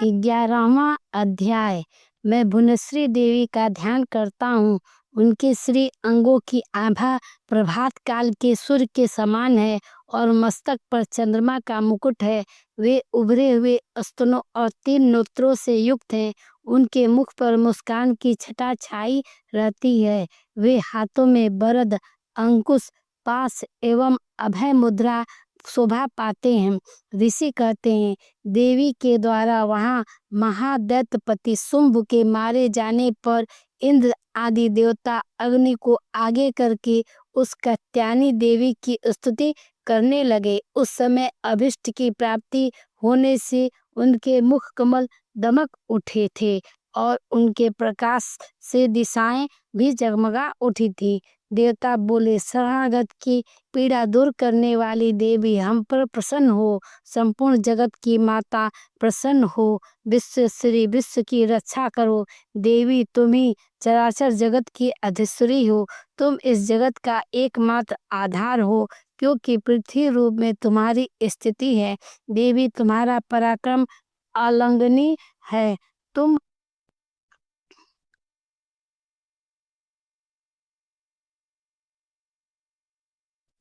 11वां अध्याय। मैं भुवनेश्वरी देवी का ध्यान करता हूँ। उनके श्री अंगों की आभा प्रभात काल के सूर्य के समान है और मस्तक पर चंद्रमा का मुकुट है। वे उभरे हुए स्तनों और 3 नेत्रों से युक्त हैं। उनके मुख पर मुस्कान की छटा छाई रहती है। वे हाथों में वरद, अंकुश, पाश एवं अभय मुद्रा शोभा पाते हैं। ऋषि कहते हैं, देवी के द्वारा वहाँ महादैत्यपति शुंभ के मारे जाने पर इंद्र आदि देवता अग्नि को आगे करके उस कात्यायनी देवी की स्तुति करने लगे। उस समय अभिष्ट की प्राप्ति होने से उनके मुख कमल दमक उठे थे और उनके प्रकाश से दिशाएं भी जगमगा उठी थी। देवता बोले, शरणागत की पीड़ा दूर करने वाली देवी हम पर प्रसन्न हो। संपूर्ण जगत की माता प्रसन्न हो। विश्वेश्वरी, विश्व की रक्षा करो। देवी, तुम ही चराचर जगत की अधीश्वरी हो। तुम इस जगत का एकमात्र आधार हो, क्योंकि पृथ्वी रूप में तुम्हारी स्थिति है। देवी, तुम्हारा पराक्रम अलंघनीय है।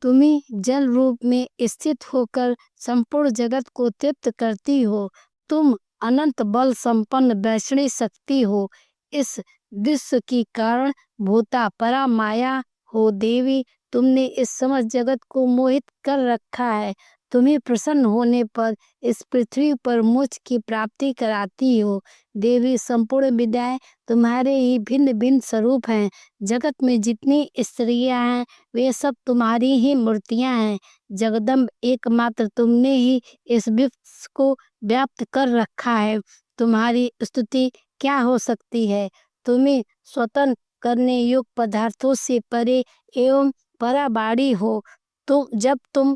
तुम्ही जल रूप में स्थित होकर संपूर्ण जगत को तृप्त करती हो। तुम अनंत बल संपन्न वैष्णवी शक्ति हो। इस विश्व की कारण भूता परा माया हो। देवी, तुमने इस समस्त जगत को मोहित कर रखा है। तुम्हें प्रसन्न होने पर इस पृथ्वी पर मोक्ष की प्राप्ति कराती हो। देवी, संपूर्ण विद्याएं तुम्हारे ही भिन्न भिन्न स्वरूप हैं। जगत में जितनी स्त्रियां हैं वे सब तुम्हारी ही मूर्तियां हैं। जगदम्ब, एकमात्र तुमने ही इस विश्व को व्याप्त कर रखा है। तुम्हारी स्तुति क्या हो सकती है। तुम्हें स्वतंत्र करने योग्य पदार्थों से परे एवं पराबाड़ी हो। जब तुम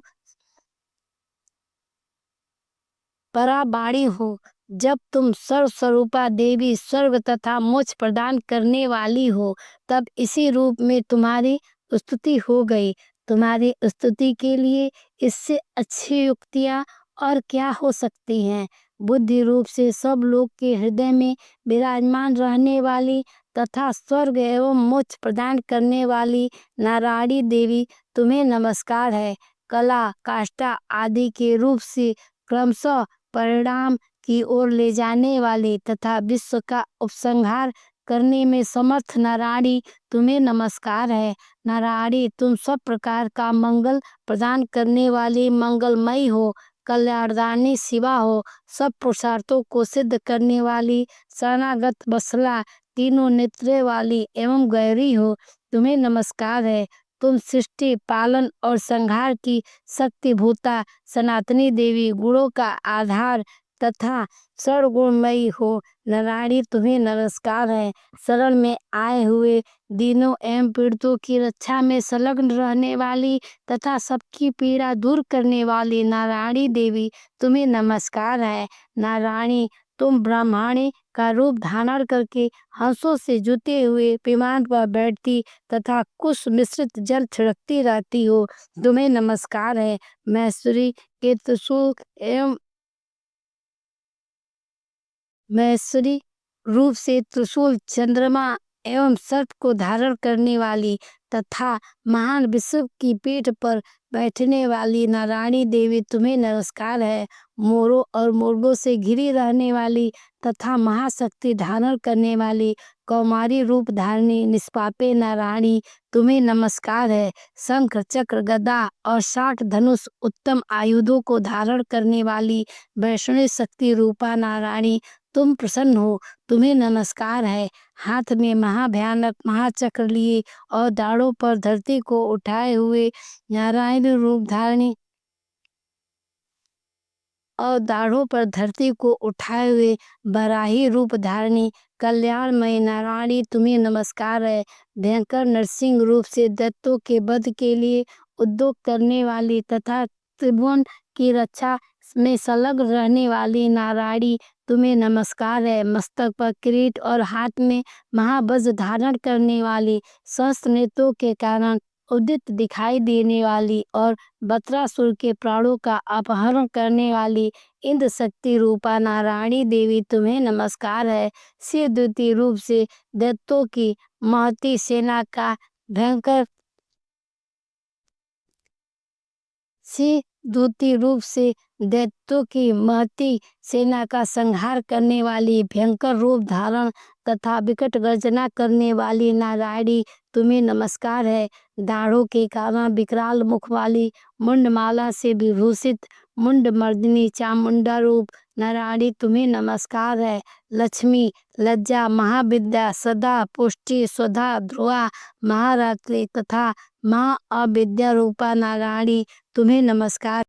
पराबाड़ी हो, जब तुम सर्वस्वरूपा देवी, स्वर्ग तथा मोक्ष प्रदान करने वाली हो, तब इसी रूप में तुम्हारी स्तुति हो गई। तुम्हारी स्तुति के लिए इससे अच्छी युक्तियाँ और क्या हो सकती हैं। बुद्धि रूप से सब लोग के हृदय में विराजमान रहने वाली तथा स्वर्ग एवं मोक्ष प्रदान करने वाली नारायणी देवी, तुम्हें नमस्कार है। कला, काष्ठा आदि के रूप से क्रमशः परिणाम की ओर ले जाने वाले तथा विश्व का उपसंहार करने में समर्थ नारायणी, तुम्हें नमस्कार है। नारायणी, तुम सब प्रकार का मंगल प्रदान करने वाली मंगलमयी हो। कल्याणदायिनी शिवा हो। सब पुरुषार्थों को सिद्ध करने वाली शरणागत वत्सला, तीनों नेत्रों वाली एवं गौरी हो। तुम्हें नमस्कार है। तुम सृष्टि, पालन और संहार की शक्तिभूता सनातनी देवी, गुणों का आधार तथा सर्वगुणमयी हो। नारायणी, तुम्हें नमस्कार है। शरण में आए हुए दीनों एवं पीड़ितों की रक्षा में संलग्न रहने वाली तथा सबकी पीड़ा दूर करने वाली नारायणी देवी, तुम्हें नमस्कार है। नारायणी, तुम ब्राह्मणी का रूप धारण करके हंसों से जुते हुए विमान पर बैठती तथा कुश मिश्रित जल छिड़कती रहती हो। तुम्हें नमस्कार है। महेश्वरी के त्रिशूल एवं महेश्वरी रूप से त्रिशूल, चंद्रमा एवं सर्प को धारण करने वाली तथा महान विश्व की पीठ पर बैठने वाली नारायणी देवी, तुम्हें नमस्कार है। मोरों और मुर्गों से घिरी रहने वाली तथा महाशक्ति धारण करने वाली कौमारी रूप धारणी निष्पापे नारायणी, तुम्हें नमस्कार है। शंख, चक्र, गदा और 60 धनुष उत्तम आयुधों को धारण करने वाली वैष्णवी शक्ति रूपा नारायणी, तुम प्रसन्न हो। तुम्हें नमस्कार है। हाथ में महाभयानक महाचक्र लिए और दाढ़ों पर धरती को उठाए हुए नारायण रूप धारणी और दाढ़ों पर धरती को उठाए हुए बराही रूप धारणी कल्याणमयी नारायणी, तुम्हें नमस्कार है। भयंकर नरसिंह रूप से दैत्यों के वध के लिए उद्योग करने वाली तथा त्रिभुवन की रक्षा में संलग्न रहने वाली नारायणी, तुम्हें नमस्कार है। मस्तक पर किरीट और हाथ में महावज्र धारण करने वाली, सहस्त्र नेत्रों के कारण उदित दिखाई देने वाली और बत्रासुर के प्राणों का अपहरण करने वाली इंद्र शक्ति रूपा नारायणी देवी तुम्हें नमस्कार है। शिव द्वितीय रूप से दैत्यों की महती सेना का भयंकर से द्वितीय रूप से दैत्यों की महती सेना का संहार करने वाली भयंकर रूप धारण तथा विकट गर्जना करने वाली नारायणी तुम्हें नमस्कार है। दाढ़ों के कारण विकराल मुख वाली मुंडमाला से विभूषित मुंड मर्दिनी चामुंडा रूप नारायणी तुम्हें नमस्कार है। लक्ष्मी लज्जा महाविद्या सदा पुष्टि स्वधा ध्रुवा महारात्रि तथा माँ अविद्या रूपा नारायणी तुम्हें नमस्कार।